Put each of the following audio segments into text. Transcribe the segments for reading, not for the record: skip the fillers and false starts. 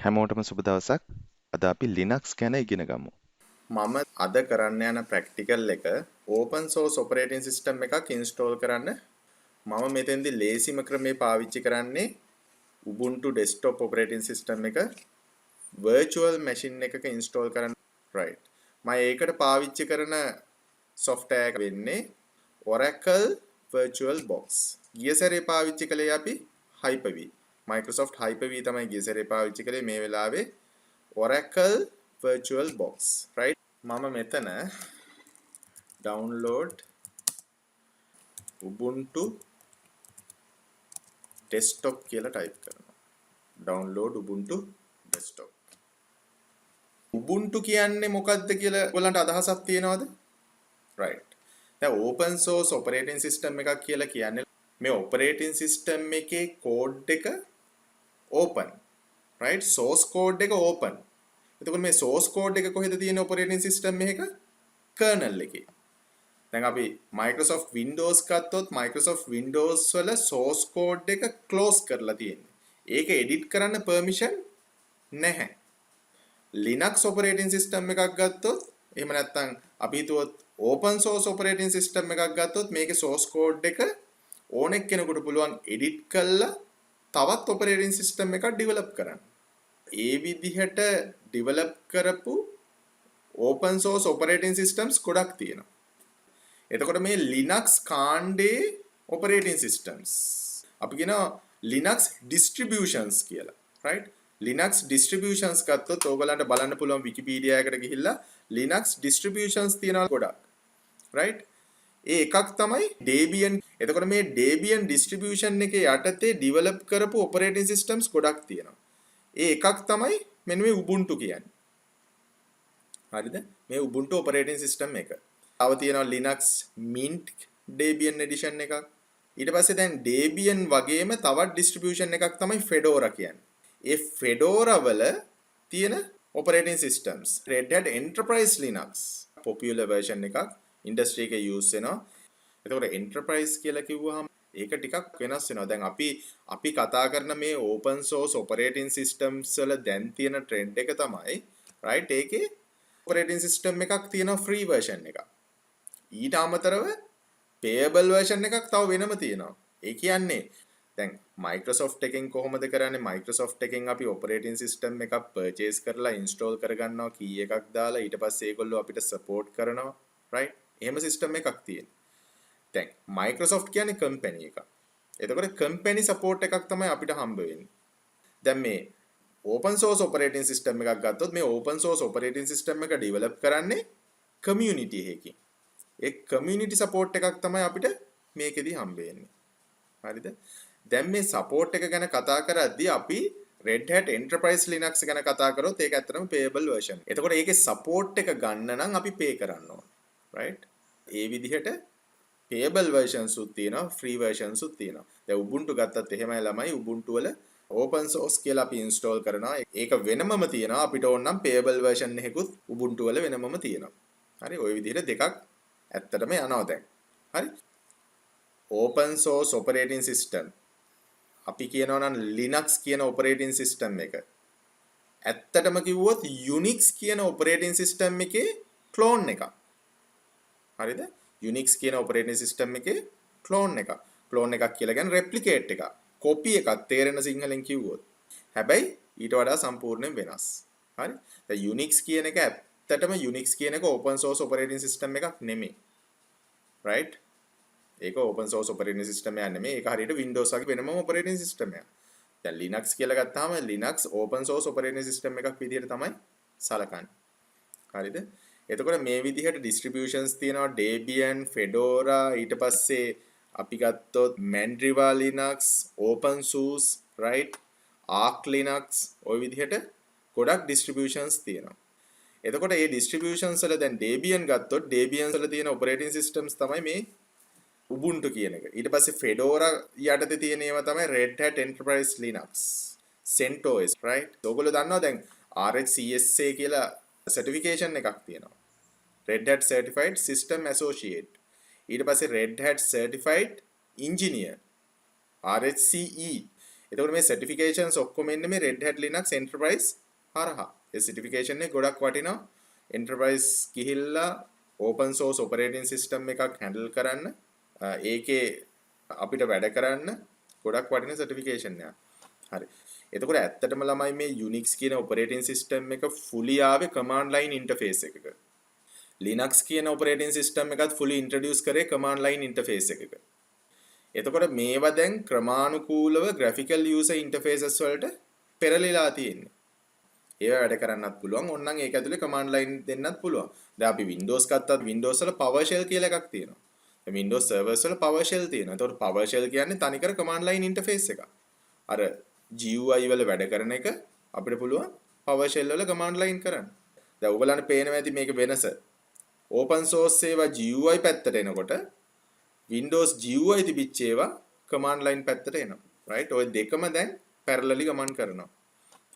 හැමෝටම සුබ දවසක්. අද අපි Linux ගැන ඉගෙන ගමු. මම අද කරන්න යන ප්‍රැක්ටිකල් එක ඕපන් සෝස් ඔපරේටින් සිස්ටම් එකක් ඉන්ස්ටෝල් කරන්න. මම මෙතෙන්දි ලේසිම ක්‍රමේ පාවිච්චි කරන්නේ Ubuntu desktop operating system එක virtual machine එකක ඉන්ස්ටෝල් කරන්න. right. මම ඒකට පාවිච්චි කරන software එක වෙන්නේ Oracle VirtualBox. ගිය සැරේ පාවිච්චි කළේ අපි Hyper-V. Microsoft Hyper-V තමයි ගිය සැරේ පාවිච්චි කළේ. මේ වෙලාවේ Oracle VirtualBox. right. මම මෙතන download Ubuntu desktop කියලා ටයිප් කරනවා. download Ubuntu desktop. Ubuntu කියන්නේ මොකක්ද කියලා ඔයගලන්ට අදහසක් තියෙනවද? right. දැන් open source operating system එකක් කියලා කියන්නේ මේ operating system එකේ code එක open. right. source code එක open. එතකොට මේ source code එක කොහෙද තියෙන්නේ operating system එකක? kernel එකේ. දැන් අපි Microsoft Windows ගත්තොත් Microsoft Windows වල source code එක close කරලා තියෙන්නේ. ඒක edit කරන්න permission නැහැ. Linux operating system එකක් ගත්තොත් එහෙම නැත්නම් අපි හිතුවොත් open source operating system එකක් ගත්තොත් මේකේ source code එක ඕන එක්කෙනෙකුට පුළුවන් edit කරලා තවත් operating system එකක් develop කරන්න. ඒ විදිහට develop කරපු open source operating systems ගොඩක් තියෙනවා. එතකොට මේ Linux කාණ්ඩේ operating systems අපි කියනවා Linux distributions කියලා. right. Linux distributions ගත්තොත් ඕගලන්ට බලන්න පුළුවන් Wikipedia එකට ගිහිල්ලා Linux distributions තියෙනවා ගොඩක්. right. ඒ එකක් තමයි Debian. එතකොට මේ Debian distribution එකේ යටතේ develop කරපු operating systems ගොඩක් තියෙනවා. ඒ එකක් තමයි මෙන්න මේ Ubuntu කියන්නේ. හරිද? මේ Ubuntu operating system එක. තව තියෙනවා Linux Mint Debian edition එකක්. ඊට පස්සේ දැන් Debian වගේම තවත් distribution එකක් තමයි Fedora කියන්නේ. ඒ Fedora වල තියෙන operating systems Red Hat Enterprise Linux popular version එකක් industry එකේ use වෙනවා. එතකොට enterprise කියලා කිව්වහම ඒක ටිකක් වෙනස් වෙනවා. දැන් අපි කතා කරන මේ open source operating systems වල දැන් තියෙන trend එක තමයි right. ඒකේ operating system එකක් තියෙනවා free version එකක්. ඊට අමතරව payable version එකක් තව වෙනම තියෙනවා. ඒ කියන්නේ දැන් Microsoft එකෙන් කොහොමද කරන්නේ? Microsoft එකෙන් අපි operating system එකක් purchase කරලා install කරගන්නවා key එකක් දාලා ඊට පස්සේ ඒගොල්ලෝ අපිට support කරනවා. right. එහෙම system එකක් තියෙනවා. දැන් Microsoft කියන්නේ company එකක්. එතකොට company support එකක් තමයි අපිට හම්බ වෙන්නේ. දැන් මේ open source operating system එකක් ගත්තොත් මේ open source operating system එක develop කරන්නේ community එකකින්. ඒ community support එකක් තමයි අපිට මේකෙදි හම්බ වෙන්නේ. හරිද? දැන් මේ support එක ගැන කතා කරද්දී අපි Red Hat Enterprise Linux ගැන කතා කරොත් ඒක ඇත්තටම payable version. එතකොට ඒකේ support එක ගන්න නම් අපි pay කරන්න ඕන. right. ඒ විදිහට payable versions උත් තියෙනවා, free versions උත් තියෙනවා. දැන් Ubuntu ගත්තත් එහෙමයි ළමයි. Ubuntu වල open source කියලා අපි install කරනවා. ඒක වෙනමම තියෙනවා. අපිට ඕන නම් payable version එකකුත් Ubuntu වල වෙනමම තියෙනවා. හරි. ওই විදිහට දෙකක් ඇත්තටම යනවා දැන්. හරි. open source operating system අපි කියනවා නම් Linux කියන operating system එක. ඇත්තටම කිව්වොත් Unix කියන operating system එකේ clone එකක්. හරිද? Unix කියන operating system එකේ clone එකක්. clone එකක් කියලා කියන්නේ replicate එකක්. copy එකක් තේරෙන සිංහලෙන් කිව්වොත්. හැබැයි ඊට වඩා සම්පූර්ණයෙන් වෙනස්. හරි? දැන් Unix කියන එක ඇත්තටම Unix කියන එක open source operating system එකක් නෙමෙයි. right? ඒක open source operating system එකක් නෙමෙයි. ඒක හරියට Windows වගේ වෙනම operating system එකක්. දැන් Linux කියලා ගත්තාම Linux open source operating system එකක් විදිහට තමයි සලකන්නේ. හරිද? එතකොට මේ විදිහට distributions තියෙනවා Debian, Fedora, ඊට පස්සේ අපි ගත්තොත් Mandriva Linux, OpenSUSE, right? Arch Linux ওই විදිහට ගොඩක් distributions තියෙනවා. එතකොට මේ distributions වල දැන් Debian ගත්තොත් Debian වල තියෙන operating systems තමයි මේ Ubuntu කියන එක. ඊට පස්සේ Fedora යටතේ තියෙන ඒවා තමයි Red Hat Enterprise Linux, CentOS, right? ඔයගොල්ලෝ දන්නවා දැන් RHCSA කියලා certification එකක් තියෙනවා. Red Hat Certified System Associate. ඊට පස්සේ Red Hat Certified Engineer RHCE. එතකොට මේ certifications ඔක්කොම එන්නේ මේ Red Hat Linux Enterprise හරහා. ඒ certification එක ගොඩක් වටිනවා. Enterprise ගිහිල්ලා open source operating system එකක් handle කරන්න ඒකේ අපිට වැඩ කරන්න ගොඩක් වටින certification එකක්. හරි. එතකොට ඇත්තටම ළමයි මේ Unix කියන operating system එක fully ආවේ command line interface එකක. Linux කියන operating system එකත් fully introduce කරේ command line interface එකක. එතකොට මේවා දැන් ක්‍රමානුකූලව graphical user interfaces වලට පෙරලිලා තියෙන්නේ. ඒවා වැඩ කරන්නත් පුළුවන්. ඕනනම් ඒක ඇතුලේ command line දෙන්නත් පුළුවන්. දැන් අපි Windows ගත්තත් Windows වල PowerShell කියලා එකක් තියෙනවා. දැන් Windows servers වල PowerShell තියෙනවා. ඒතකොට PowerShell කියන්නේ තනිකර command line interface එකක්. අර GUI වල වැඩ කරන එක අපිට පුළුවන් PowerShell වල command line කරන්න. දැන් ඔයගලන්ට පේනවා ඇති මේක වෙනස. open source ඒවා GUI පැත්තට එනකොට Windows GUI තිබිච්ච ඒවා command line පැත්තට එනවා. right? ඔය දෙකම දැන් parallelly ගමන් කරනවා.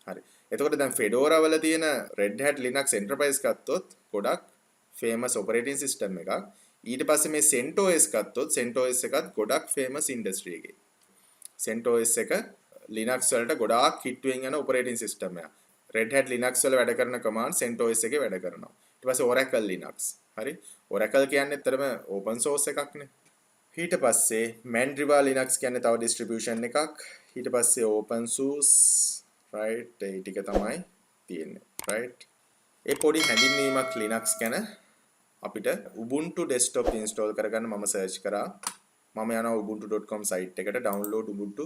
හරි. එතකොට දැන් Fedora වල තියෙන Red Hat Linux Enterprise ගත්තොත් ගොඩක් famous operating system එකක්. ඊට පස්සේ මේ CentOS ගත්තොත් CentOS එකත් ගොඩක් famous industry එකේ. CentOS එක Linux වලට ගොඩාක් hit වෙන් යන operating system එකක්. Red Hat Linux වල වැඩ කරන command CentOS එකේ වැඩ කරනවා. ඊට පස්සේ Oracle Linux. හරි. Oracle කියන්නේ ඇත්තටම open source එකක්නේ. ඊට පස්සේ Mandriva Linux කියන්නේ තව distribution එකක්. ඊට පස්සේ OpenSUSE right ඒ ටික තමයි තියෙන්නේ right. ඒ පොඩි හැඳින්වීමක් Linux ගැන අපිට Ubuntu desktop install කරගන්න මම search කරා. මම යනවා ubuntu.com site එකට download Ubuntu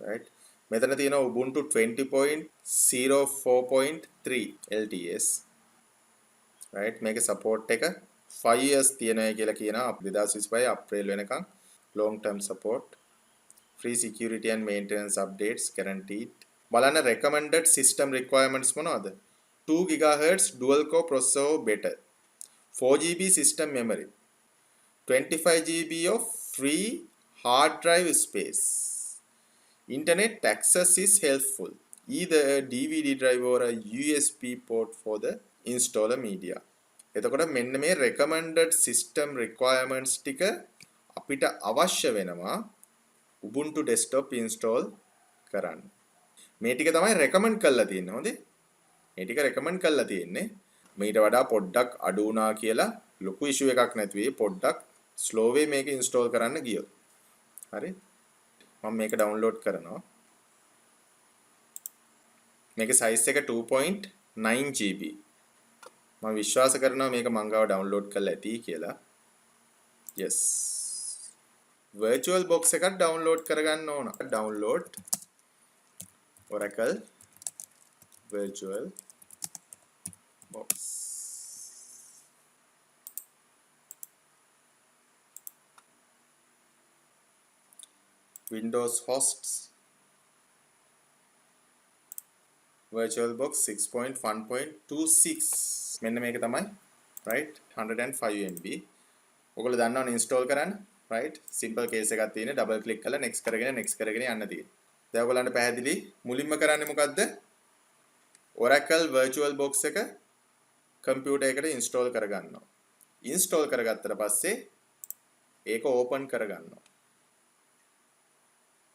right. මෙතන තියෙනවා Ubuntu 20.04.3 LTS right. මේකේ support එක 5 years තියෙනවා කියලා කියනවා 2025 අප්‍රේල් වෙනකන් long term support. Free security and maintenance updates guaranteed. බලන්න recommended system requirements මොනවද? 2 GHz dual core processor better. 4 GB system memory. 25 GB of free hard drive space. Internet access is helpful. Either a DVD drive or a USB port for the installer media. එතකොට මෙන්න මේ recommended system requirements ටික අපිට අවශ්‍ය වෙනවා Ubuntu desktop install කරන්න. මේ ටික තමයි recommend කරලා තියෙන්නේ. හොඳේ. මේ ටික recommend කරලා තියෙන්නේ. මීට වඩා පොඩ්ඩක් අඩු වුණා කියලා ලොකු issue එකක් නැති වෙයි. පොඩ්ඩක් slow way මේක install කරන්න ගියොත්. හරි. මම මේක download කරනවා. මේකේ size එක 2.9 GB. මම විශ්වාස කරනවා මේක මං ගාව download කරලා ඇති කියලා. yes. virtual box එකක් download කරගන්න ඕන. download Oracle virtual box. Windows hosts VirtualBox 6.1.26 මෙන්න මේක තමයි right 105 MB. ඔයගොල්ලෝ දන්නවනේ install කරන්න right simple case එකක් තියෙන double click කරලා next කරගෙන යන්න තියෙන්නේ. දැන් ඔයගොල්ලන්ට පැහැදිලි මුලින්ම කරන්නේ මොකද්ද? Oracle VirtualBox එක computer එකට install කරගන්නවා. install කරගත්තට පස්සේ ඒක open කරගන්නවා.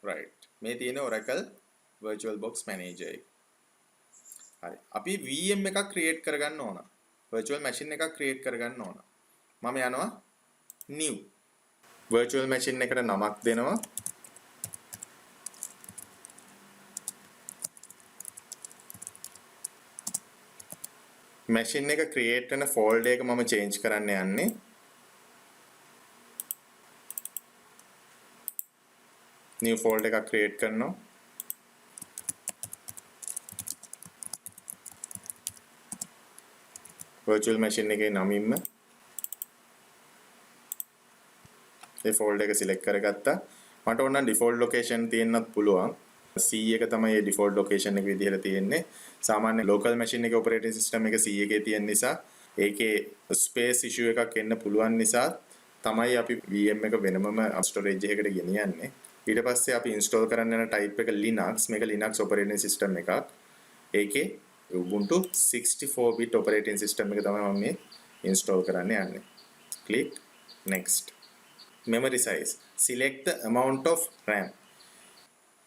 right මේ තියෙන Oracle VirtualBox Manager එක. හරි. අපි VM එකක් create කරගන්න ඕන. virtual machine එකක් create කරගන්න ඕන. මම යනවා new. virtual machine එකට නමක් දෙනවා. machine එක create වෙන folder එක මම change කරන්න යන්නේ. new folder එකක් create කරනවා. virtual machine එකේ නමින්ම ඒ folder එක select කරගත්තා. මට ඕන නම් default location තියෙන්නත් පුළුවන්. C එක තමයි ඒ default location එක විදිහට තියෙන්නේ. සාමාන්‍ය local machine එකේ operating system එක C එකේ තියෙන නිසා ඒකේ space issue එකක් එන්න පුළුවන් නිසා තමයි අපි VM එක වෙනමම storage එකකට ගෙනියන්නේ. ඊට පස්සේ අපි install කරන්න යන type එක Linux. මේක Linux operating system එකක්. ඒකේ Ubuntu 64 bit operating system එක තමයි මම මේ install කරන්න යන්නේ. Click next. Memory size. Select the amount of RAM.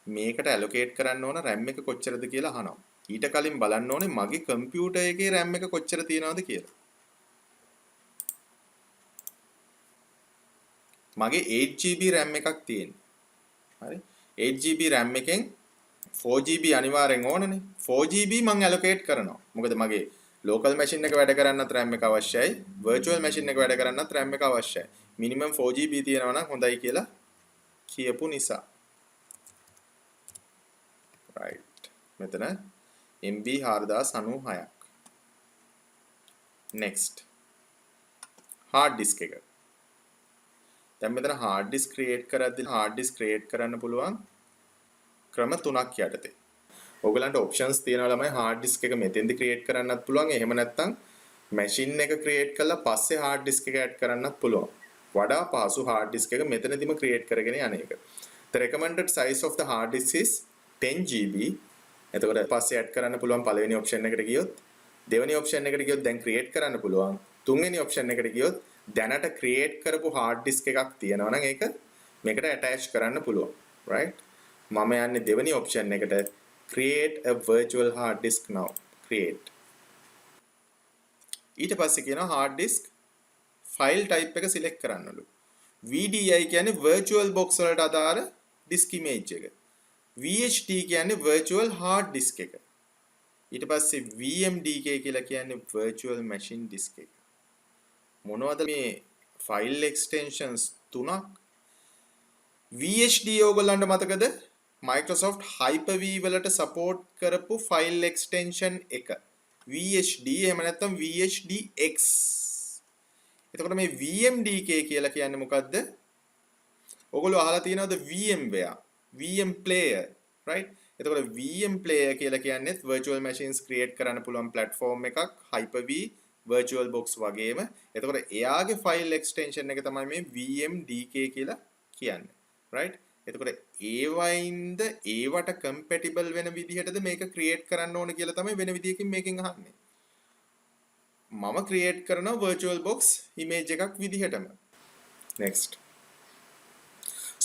මේකට allocate කරන්න ඕන RAM එක කොච්චරද කියලා අහනවා. ඊට කලින් බලන්න ඕනේ මගේ computer එකේ RAM එක කොච්චර තියෙනවද කියලා. මගේ 8GB RAM එකක් තියෙනවා. හරි. 8GB RAM එකෙන් 4GB අනිවාර්යෙන් ඕනනේ. 4GB මම allocate කරනවා. මොකද මගේ local machine එක වැඩ කරන්නත් RAM එක අවශ්‍යයි. virtual machine එක වැඩ කරන්නත් RAM එක අවශ්‍යයි. minimum 4GB තියෙනවා නම් හොඳයි කියලා කියපු නිසා. right. මෙතන MB 4096ක්. next. hard disk එක. දැන් මෙතන hard disk create කරද්දී hard disk create කරන්න පුළුවන් ක්‍රම තුනක් යටතේ. ඔයගලන්ට options තියෙනවා ළමයි hard disk එක මෙතෙන්දි create කරන්නත් පුළුවන්. එහෙම නැත්නම් machine එක create කරලා පස්සේ hard disk එක add කරන්නත් පුළුවන්. වඩා පහසු hard disk එක මෙතනදිම create කරගෙන යන එක. The recommended size of the hard disk is 10GB. එතකොට පස්සේ add කරන්න පුළුවන් පළවෙනි option එකට ගියොත්, දෙවෙනි option එකට ගියොත් දැන් create කරන්න පුළුවන්. තුන්වෙනි option එකට ගියොත් දැනට create කරපු hard disk එකක් තියෙනවා නම් ඒක මේකට attach කරන්න පුළුවන්. right? මම යන්නේ දෙවෙනි option එකට create a virtual hard disk now. create. ඊට පස්සේ කියනවා hard disk file type එක select කරන්නලු. VDI කියන්නේ virtual box වලට අදාළ disk image එක. VHD කියන්නේ virtual hard disk එක. ඊට පස්සේ VMDK කියලා කියන්නේ virtual machine disk එක. මොනවද මේ file extensions තුනක්? VHD ඔයගොල්ලන්ට මතකද? Microsoft Hyper-V වලට support කරපු file extension එක. VHD එහෙම නැත්නම් VHDX. එතකොට මේ VMDK කියලා කියන්නේ මොකද්ද? ඔයගොල්ලෝ අහලා තියෙනවද VMware, VM player, right? එතකොට VM player කියලා කියන්නේ virtual machines create කරන්න පුළුවන් platform එකක් Hyper-V virtual box වගේම. එතකොට එයාගේ file extension එක තමයි මේ VMDK කියලා කියන්නේ, right? එතකොට ඒවයින්ද ඒවට compatible වෙන විදිහටද මේක create කරන්න ඕන කියලා තමයි වෙන විදිහකින් මේකෙන් අහන්නේ. මම create කරනවා virtual box image එකක් විදිහටම. next.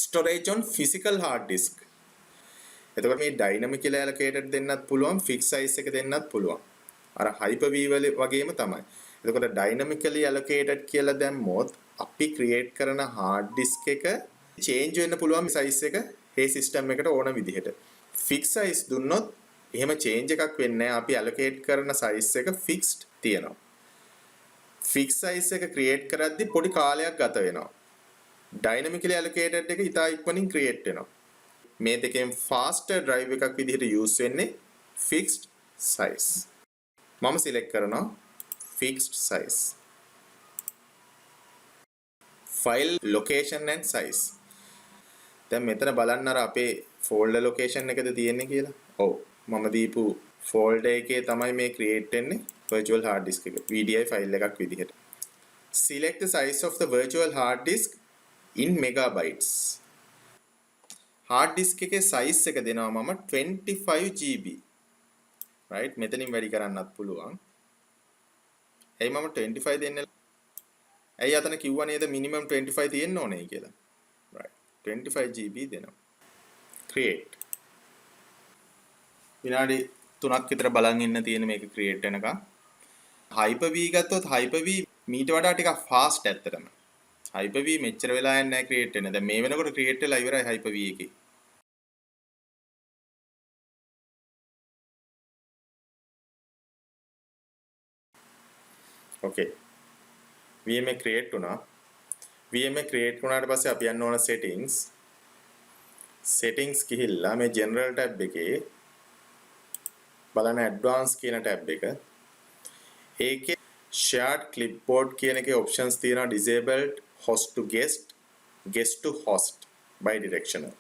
storage on physical hard disk. එතකොට මේ dynamically allocated දෙන්නත් පුළුවන්, fixed size එක දෙන්නත් පුළුවන්. අර Hyper-V වගේම තමයි. එතකොට dynamically allocated කියලා දැම්මොත් අපි create කරන hard disk එක change වෙන්න පුළුවන් size එක ඒ system එකට ඕන විදිහට. fixed size දුන්නොත් එහෙම change එකක් වෙන්නේ නැහැ. අපි allocate කරන size එක fixed තියෙනවා. fixed size එක create කරද්දී පොඩි කාලයක් ගත වෙනවා. dynamically allocated එක ඉතා ඉක්මනින් create වෙනවා. මේ දෙකෙන් faster drive එකක් විදිහට use වෙන්නේ fixed size. මම select කරනවා fixed size. file location and size. දැන් මෙතන බලන්න අර අපේ folder location එකද තියෙන්නේ කියලා. ඔව්. මම දීපු folder එකේ තමයි මේ create වෙන්නේ virtual hard disk එක. VDI file එකක් විදිහට. Select the size of the virtual hard disk in megabytes. hard disk එකේ size එක දෙනවා මම 25GB. right? මෙතනින් වැඩි කරන්නත් පුළුවන්. එයි මම 25 දෙන්නේ. ඇයි අතන කිව්වා නේද minimum 25 තියෙන්න ඕනේ කියලා. right. 25GB දෙනවා. create. විනාඩි 3ක් විතර බලන් ඉන්න තියෙන මේක create වෙනකම්. Hyper-V ගත්තොත් Hyper-V මීට වඩා ටිකක් fast ඇත්තටම. Hyper-V මෙච්චර වෙලා යන්නේ නැහැ create වෙන. දැන් මේ වෙනකොට create වෙලා ඉවරයි Hyper-V එකේ. okay. VMA create වුණා. VMA create වුණාට පස්සේ අපි යන්න ඕන settings. settings ගිහිල්ලා මේ general tab එකේ බලන්න advanced කියන tab එක. ඒකේ shared clipboard කියන එකේ options තියෙනවා disabled host to guest, guest to host bidirectional.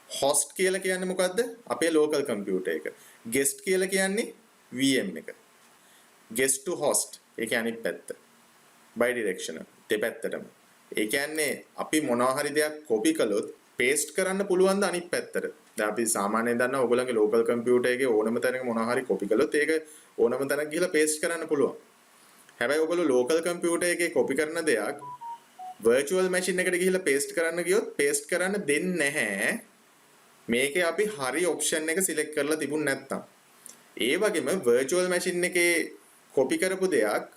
host කියලා කියන්නේ මොකද්ද? අපේ local computer එක. guest කියලා කියන්නේ VM එක. guest to host ඒකේ අනිත් පැත්ත. bidirectional දෙපැත්තටම. ඒ කියන්නේ අපි මොනවා හරි දෙයක් copy කළොත් paste කරන්න පුළුවන් ද අනිත් පැත්තට? දැන් අපි සාමාන්‍යයෙන් දන්නා ඔයගොල්ලන්ගේ ලෝකල් කම්පියුටර් එකේ ඕනම තැනක මොනවා හරි කොපි කළොත් ඒක ඕනම තැනක ගිහලා පේස්ට් කරන්න පුළුවන්. හැබැයි ඔයගොල්ලෝ ලෝකල් කම්පියුටර් එකේ කොපි කරන දෙයක් virtual machine එකට ගිහිල්ලා paste කරන්න ගියොත් paste කරන්න දෙන්නේ නැහැ. මේකේ අපි හරි option එක select කරලා තිබුණ නැත්නම්. ඒ වගේම virtual machine එකේ copy කරපු දෙයක්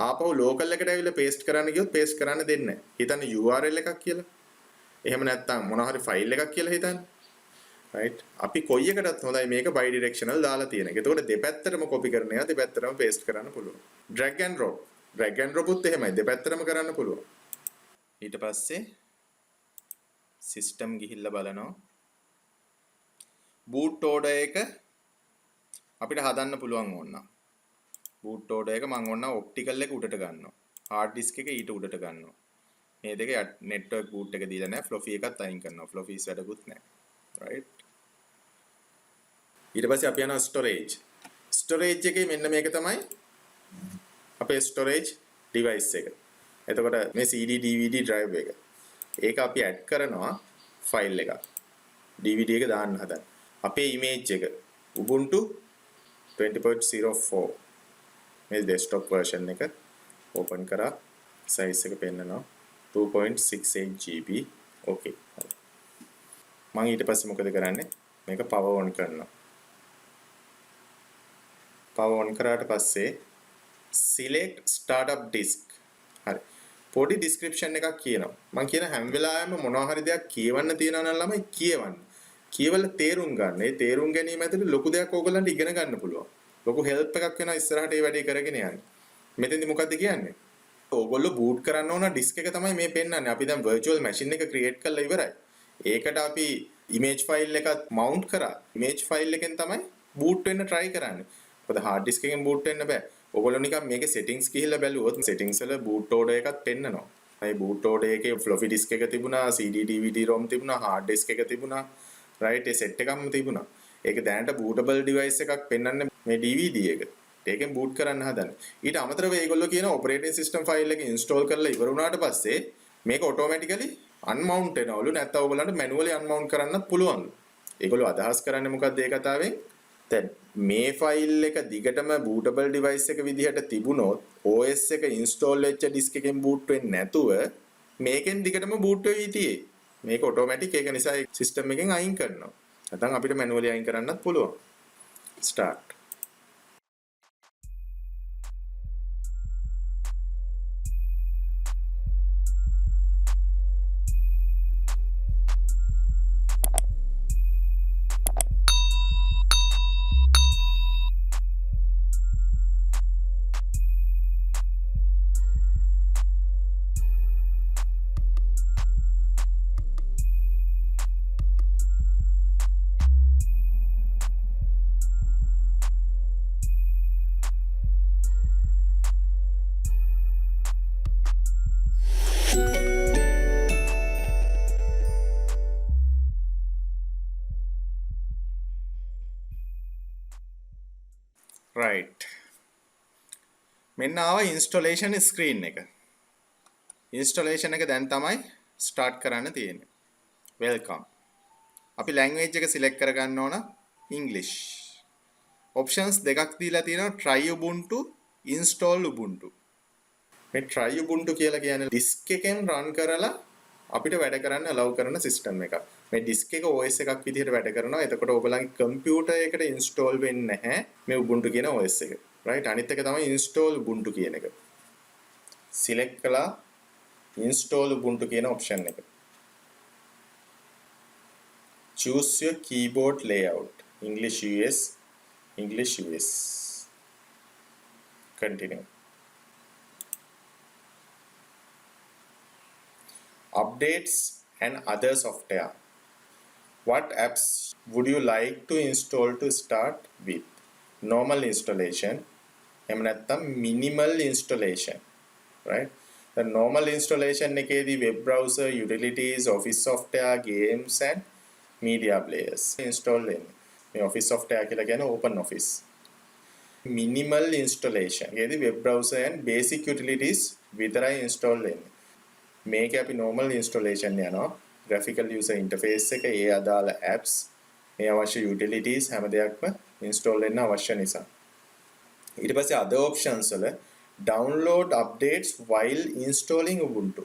ආපහු local එකට ඇවිල්ලා paste කරන්න ගියොත් paste කරන්න දෙන්නේ නැහැ. හිතන්න URL එකක් කියලා. එහෙම නැත්නම් මොනවා හරි file එකක් කියලා හිතන්න. right? අපි කොයි එකටත් හොඳයි මේක bidirectional දාලා තියෙන එක. එතකොට දෙපැත්තටම copy කරන එක දෙපැත්තටම paste කරන්න පුළුවන්. drag and drop. drag and drop උත් එහෙමයි දෙපැත්තටම කරන්න පුළුවන්. ඊට පස්සේ සිස්ටම් ගිහිල්ලා බලනවා boot order එක අපිට හදන්න පුළුවන් ඕනනම් boot order එක මම ඕනනම් optical එක උඩට ගන්නවා hard disk එක ඊට උඩට ගන්නවා මේ දෙක network boot එක දීලා නැහැ floppy එකත් අයින් කරනවා floppies වැඩකුත් නැහැ right ඊට පස්සේ අපි යනවා storage එකේ මෙන්න මේක තමයි අපේ storage device එක එතකොට මේ CD DVD drive එක. ඒක අපි add කරනවා file එකක්. DVD එක දාන්න හදන්න. අපේ image එක Ubuntu 20.04 මේ desktop version එක open කරා size එක පෙන්නනවා 2.68 GB. okay. මම ඊට පස්සේ මොකද කරන්නේ? මේක power on කරනවා. power on කරාට පස්සේ select startup disk. හරි. පොඩි description එකක් කියනවා. මම කියන හැම වෙලාවෙම මොනවා හරි දෙයක් කියවන්න තියනවා නම් ළමයි කියවන්න. කියවල තේරුම් ගන්න. ඒ තේරුම් ගැනීම ඇතුළේ ලොකු දෙයක් ඕගොල්ලන්ට ඉගෙන ගන්න පුළුවන්. ලොකු help එකක් වෙනවා ඉස්සරහට මේ වැඩේ කරගෙන යන්න. මෙතෙන්දි මොකද්ද කියන්නේ? ඕගොල්ලෝ boot කරන්න ඕන disk එක තමයි මේ පෙන්නන්නේ. අපි දැන් virtual machine එක create කරලා ඉවරයි. ඒකට අපි image file එකත් mount කරා. image file එකෙන් තමයි boot වෙන්න try කරන්නේ. මොකද hard disk එකෙන් boot වෙන්න බෑ. ඔයගොල්ලෝ නිකන් මේකේ settings ගිහිල්ලා බැලුවොත් settings වල boot order එකක් පෙන්නනවා. මේ boot order එකේ floppy disk එක තිබුණා, CD DVD ROM තිබුණා, hard disk එක තිබුණා, right ඒ set එකක්ම තිබුණා. ඒක දැනට bootable device එකක් පෙන්වන්නේ මේ DVD එක. ඒකෙන් boot කරන්න හදන්නේ. ඊට අමතරව ඒගොල්ලෝ කියන operating system file එක install කරලා ඉවර වුණාට පස්සේ මේක automatically unmount වෙනවලු නැත්නම් ඔයගොල්ලන්ට manually unmount කරන්නත් පුළුවන්. ඒගොල්ලෝ අදහස් කරන්නේ මොකක්ද ඒ කතාවෙන්? දැන් මේ ෆයිල් එක දිගටම bootable device එක විදිහට තිබුණොත් OS එක install වෙච්ච disk එකෙන් boot වෙන්නේ නැතුව මේකෙන් දිගටම boot වෙවි තියේ. මේක automatic ඒක නිසා system එකෙන් අයින් කරනවා. නැත්නම් අපිට manually අයින් කරන්නත් පුළුවන්. start. right. මෙන්න ආව installation screen එක. installation එක දැන් තමයි start කරන්න තියෙන්නේ. welcome. අපි language එක select කරගන්න ඕන English. options දෙකක් දීලා තියෙනවා try ubuntu install ubuntu. මේ try ubuntu කියලා කියන්නේ disk එකෙන් run කරලා අපිට වැඩ කරන්න allow කරන system එකක්. මේ disk එක OS එකක් විදිහට වැඩ කරනවා. එතකොට ඔයගොල්ලන්ගේ computer එකට install වෙන්නේ නැහැ මේ ubuntu කියන OS එක. right අනිත් එක තමයි install ubuntu කියන එක. select කළා install ubuntu කියන option එක. choose your keyboard layout English US continue. Updates and other software. What apps would you like to install to start with? Normal installation. එහෙම නැත්නම් minimal installation. Right? The normal installation එකේදී web browser, utilities, office software, games and media players install වෙන්නේ. මේ office software කියලා කියන්නේ open office. Minimal installation. එකේදී web browser and basic utilities විතරයි install වෙන්නේ. මේක අපි normal installation යනවා graphical user interface එක ඒ අදාළ apps මේ අවශ්‍ය utilities හැම දෙයක්ම install වෙන්න අවශ්‍ය නිසා. ඊට පස්සේ other options වල download updates while installing Ubuntu.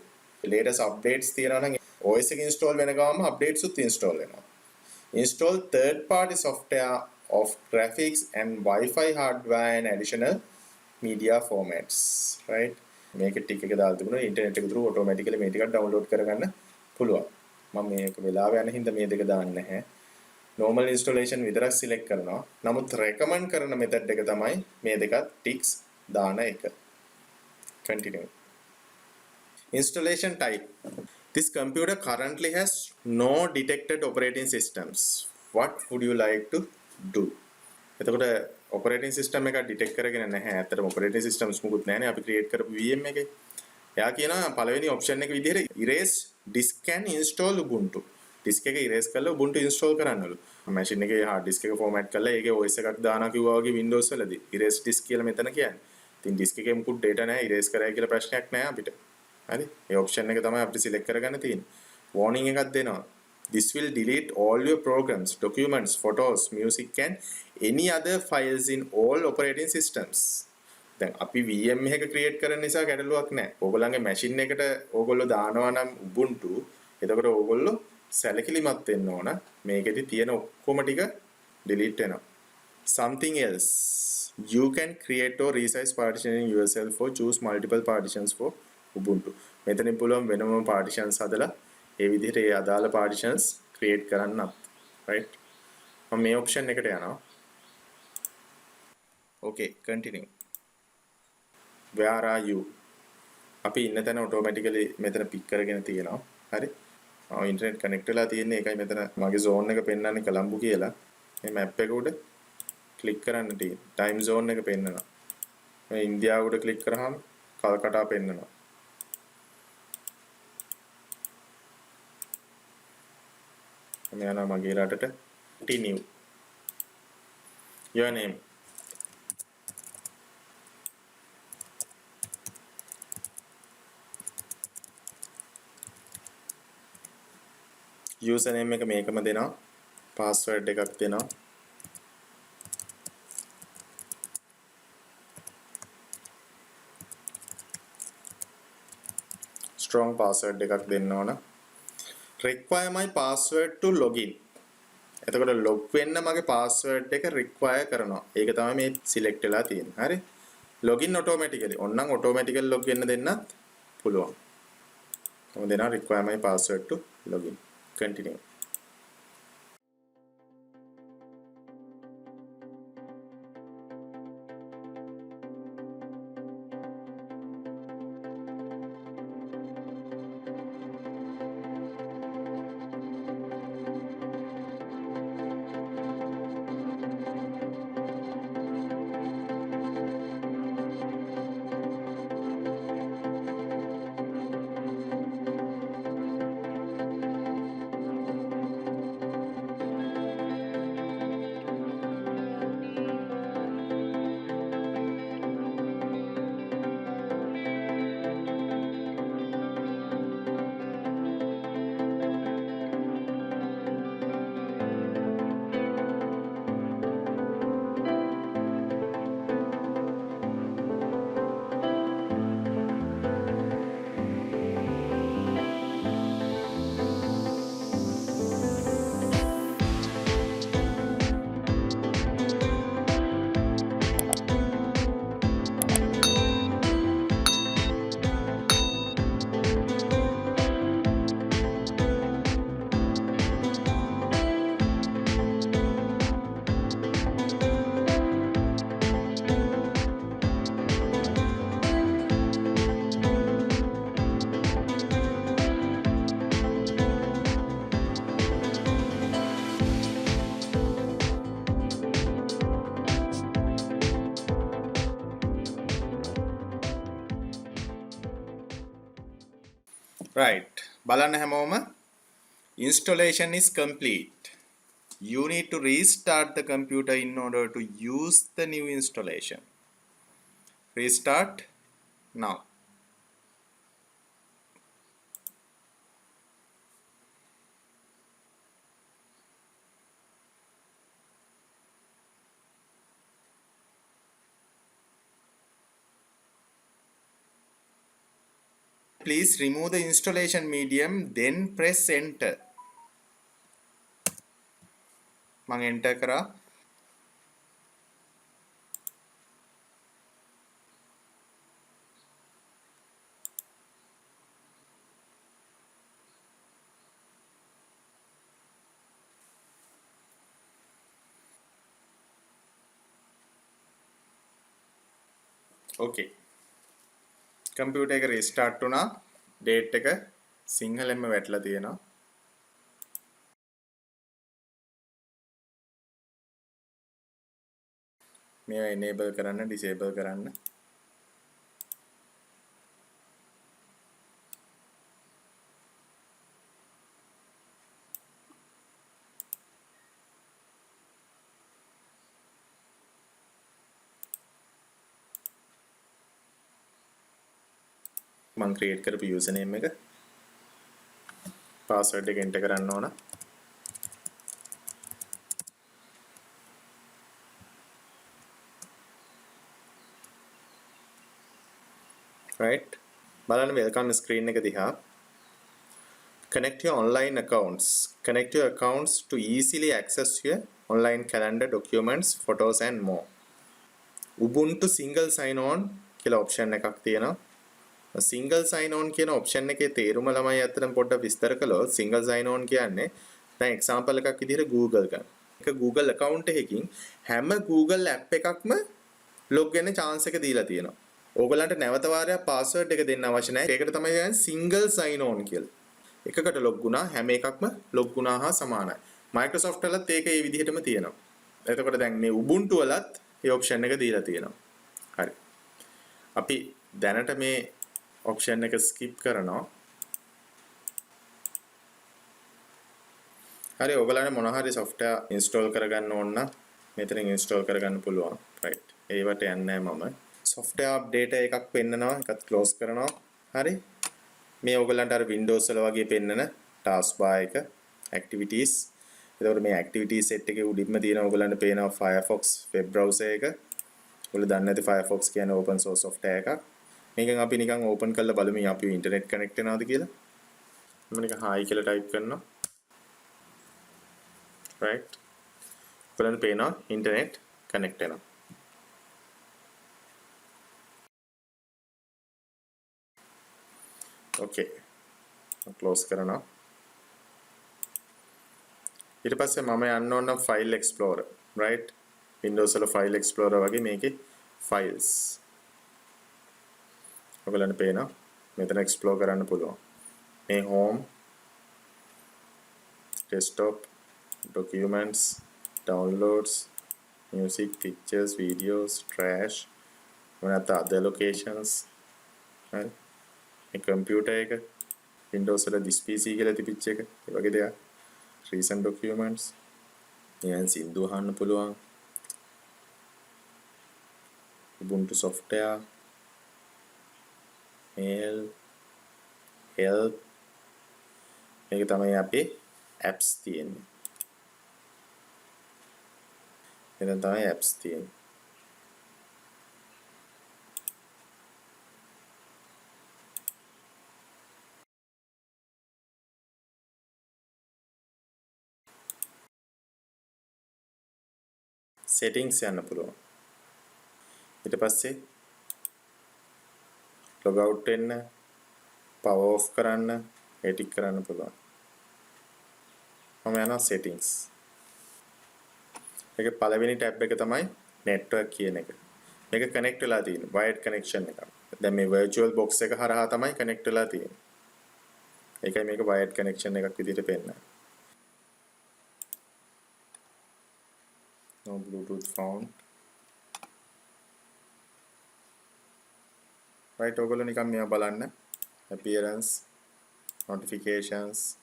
latest updates තියනවා නම් OS එක install වෙන ගමන්ම updates උත් install වෙනවා. Install third party software of graphics and Wi-Fi hardware and additional media formats. Right? මේක ටික එක දාලා තිබුණා ඉන්ටර්නෙට් එක through automatically මේ ටික download කරගන්න පුළුවන්. මම මේක වෙලාව යන හින්දා මේ දෙක දාන්නේ නැහැ. normal installation විතරක් select කරනවා. නමුත් recommend කරන method එක තමයි මේ දෙකත් ticks දාන එක. Continue. Installation type. This computer currently has no detected operating systems. What would you like to do? එතකොට operating system එක detect කරගෙන නැහැ. ඇත්තටම operating systems මුකුත් නැහැනේ අපි create කරපු VM එකේ. එයා කියනවා පළවෙනි option එක විදිහට erase disk and install Ubuntu. disk එක erase කරලා Ubuntu install කරන්නලු. machine එකේ hard disk එක format කරලා ඒකේ OS එකක් දානවා කිව්වා වගේ Windows වලදී erase disk කියලා මෙතන කියන්නේ. ඉතින් disk එකේ මුකුත් data නැහැ erase කරයි කියලා ප්‍රශ්නයක් නැහැ අපිට. හරි? ඒ option එක තමයි අපිට select කරගන්න තියෙන්නේ. warning එකක් දෙනවා. This will delete all your programs, documents, photos, music and any other files in all operating systems. දැන් අපි VM එක create කරන නිසා ගැටලුවක් නැහැ. ඕගොල්ලන්ගේ machine එකට ඕගොල්ලෝ දානවා නම් Ubuntu, එතකොට ඕගොල්ලෝ සැලකිලිමත් වෙන්න ඕන. මේකෙදි තියෙන ඔක්කොම ටික delete වෙනවා. Something else. You can create or resize partitioning yourself or choose multiple partitions for Ubuntu. මෙතනින් පුළුවන් වෙනම partitions හදලා ඒ විදිහට ඒ අදාළ partitions create කරන්නත්. right? මම මේ option එකට යනවා. okay, continue. Where are you? අපි ඉන්න තැන automatically මෙතන pick කරගෙන තියෙනවා. හරි? ඉන්ටර්නෙට් කනෙක්ට් වෙලා තියෙන්නේ ඒකයි මෙතන මගේ zone එක පෙන්වන්නේ කොළඹ කියලා. මේ map එක උඩ ක්ලික් කරන්න තියෙන්නේ. time zone එක පෙන්වනවා. මේ ඉන්දියාව උඩ ක්ලික් කරාම කල්කටා පෙන්වනවා. මම යනවා මගේ රටට. continue. Your name. username එක මේකම දෙනවා. password එකක් දෙනවා. strong password එකක් දෙන්න ඕන. require my password to login. එතකොට log වෙන්න මගේ password එක require කරනවා. ඒක තමයි මේ select වෙලා තියෙන්නේ. හරි? login automatically. ඕනනම් automatically log වෙන්න දෙන්නත් පුළුවන්. මම දෙනවා require my password to login. Continue. Right. බලන්න හැමෝම installation is complete. You need to restart the computer in order to use the new installation. Restart now. please remove the installation medium, then press enter. මම enter කරා. okay. Computer එක restart වුණා. date එක සිංහලෙන්ම වැටලා තියෙනවා. මේවා enable කරන්න, disable කරන්න. මම create කරපු username එක password එක enter කරන්න ඕන. right. බලන්න welcome screen එක දිහා. Connect your online accounts. Connect your accounts to easily access your online calendar, documents, photos and more. Ubuntu single sign on කියලා option එකක් තියෙනවා. single sign on කියන option එකේ තේරුම ළමයි අතරම පොඩ්ඩක් විස්තර කළොත් single sign on කියන්නේ දැන් example එකක් විදිහට Google ගන්න. එක Google account එකකින් හැම Google app එකක්ම log වෙන්න chance එක දීලා තියෙනවා. ඕගලන්ට නැවත වාරයක් password එක දෙන්න අවශ්‍ය නැහැ. ඒකට තමයි කියන්නේ single sign on කියලා. එකකට log වුණා හැම එකක්ම log වුණා හා සමානයි. Microsoft වලත් ඒක ඒ විදිහටම තියෙනවා. එතකොට දැන් මේ Ubuntu වලත් මේ option එක දීලා තියෙනවා. හරි. අපි දැනට මේ option එක skip කරනවා. හරි ඔයගලන්ට මොන හරි software install කරගන්න ඕන නම් මෙතනින් install කරගන්න පුළුවන්. right. ඒවට යන්නේ මම. software update එකක් පෙන්නනවා. එකත් close කරනවා. හරි. මේ ඔයගලන්ට අර Windows වල වගේ පෙන්නන taskbar එක activities. එතකොට මේ activity set එකේ උඩින්ම තියෙන ඔයගලන්ට පේනවා Firefox web browser එක. ඔයගොල්ලෝ දන්නේ නැති Firefox කියන්නේ open source software එකක්. මේකෙන් අපි නිකන් open කරලා බලමු අපි internet connect වෙනවද කියලා. මම නිකන් hi කියලා type කරනවා. right. ඔයගලන්ට පේනවා internet connect වෙනවා. okay. close කරනවා. ඊට පස්සේ මම යන්න ඕන file explorer. right. Windows වල file explorer වගේ මේකේ files. ඔයගලන්ට පේනවා මෙතන explore කරන්න පුළුවන්. මේ home, desktop, documents, downloads, music, pictures, videos, trash, මොනවාට other locations. හරි. මේ computer එක Windows වල this PC කියලා තිබිච්ච එක. ඒ වගේ දේවල්. recent documents. මෙයන් සින්දු අහන්න පුළුවන්. Ubuntu software, mail, help. මේක තමයි අපේ apps තියෙන්නේ. මෙතන තමයි apps තියෙන්නේ. settings යන්න පුළුවන්. ඊට පස්සේ log out වෙන්න, power off කරන්න, edit කරන්න පුළුවන්. මම යනවා settings. මේකේ පළවෙනි tab එක තමයි network කියන එක. මේක connect වෙලා තියෙනවා wired connection එකක්. දැන් මේ virtual box එක හරහා තමයි connect වෙලා තියෙන්නේ. ඒකයි මේක wired connection එකක් විදිහට පෙන්නන්නේ. no bluetooth found. right. ඔයගොල්ලෝ නිකන් මේවා බලන්න. appearance, notifications.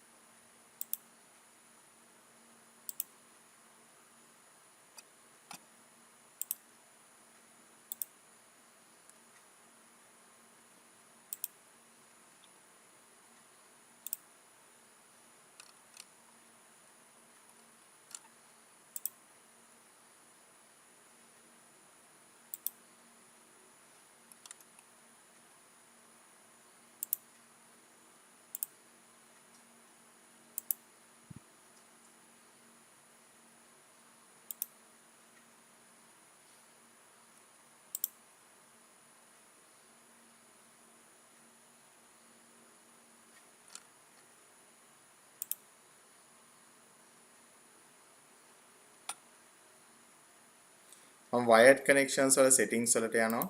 මම wired connections වල settings වලට යනවා.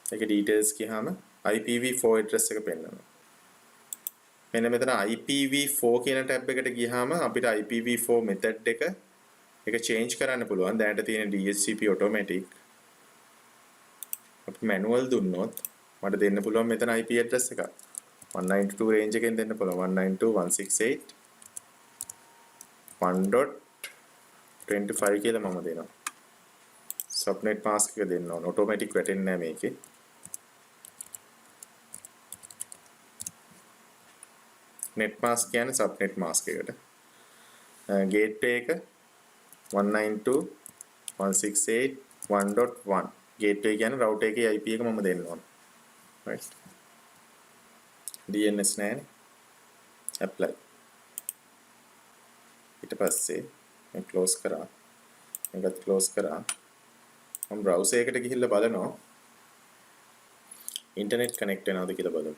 ඒකේ details ගියාම IPv4 address එක පෙන්නනවා. මෙන්න මෙතන IPv4 කියන ටැබ් එකට ගියාම අපිට IPv4 method එක change කරන්න පුළුවන්. දැනට තියෙන DHCP automatic. අපි manual දුන්නොත් මට දෙන්න පුළුවන් මෙතන IP address එකක්. 192 range එකෙන් දෙන්න පුළුවන් 192.168.1.25 කියලා මම දෙනවා. subnet mask එක දෙන්න ඕන. automatic වැටෙන්නේ නැහැ මේකේ. net mask කියන්නේ subnet mask එකට. gateway එක 192.168.1.1 gateway කියන්නේ router එකේ IP එක මම දෙන්න ඕන. right. DNS නැහැ. apply. ඊට පස්සේ මම close කරා. මේකත් close කරා. මම browser එකට ගිහිල්ලා බලනවා internet connect වෙනවද කියලා බලමු.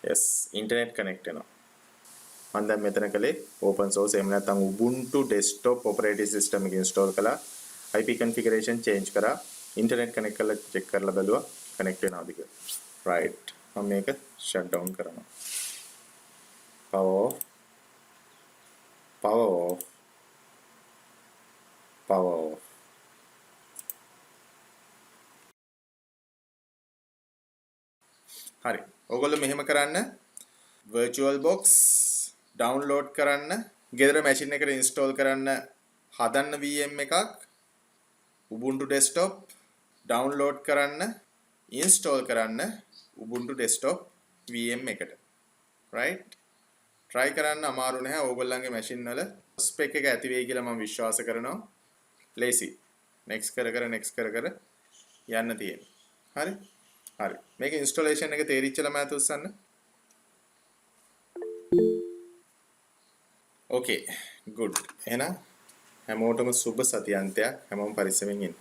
yes internet connect වෙනවා. මම දැන් මෙතන කලේ open source එහෙම නැත්නම් ubuntu desktop operating system එක install කළා. IP configuration change කරා. internet connect කරලා check කරලා බලුවා connect වෙනවද කියලා. right. මම මේක shut down කරනවා. power off. හරි. ඔයගොල්ලෝ මෙහෙම කරන්න VirtualBox download කරන්න, ගෙදර machine එකට install කරන්න හදන්න VM එකක් Ubuntu desktop download කරන්න, install කරන්න Ubuntu desktop VM එකට. right? try කරන්න අමාරු නැහැ. ඕගොල්ලන්ගේ machine වල spec එක ඇති වෙයි කියලා මම විශ්වාස කරනවා. lazy. next කර කර යන්න තියෙන්නේ. හරි? හරි. මේක installation එක තේරිච්ච ළමයාට උස්සන්න. okay good. එහෙනම් හැමෝටම සුබ සතියාන්තයක්. හැමෝම පරිස්සමෙන් ඉන්න.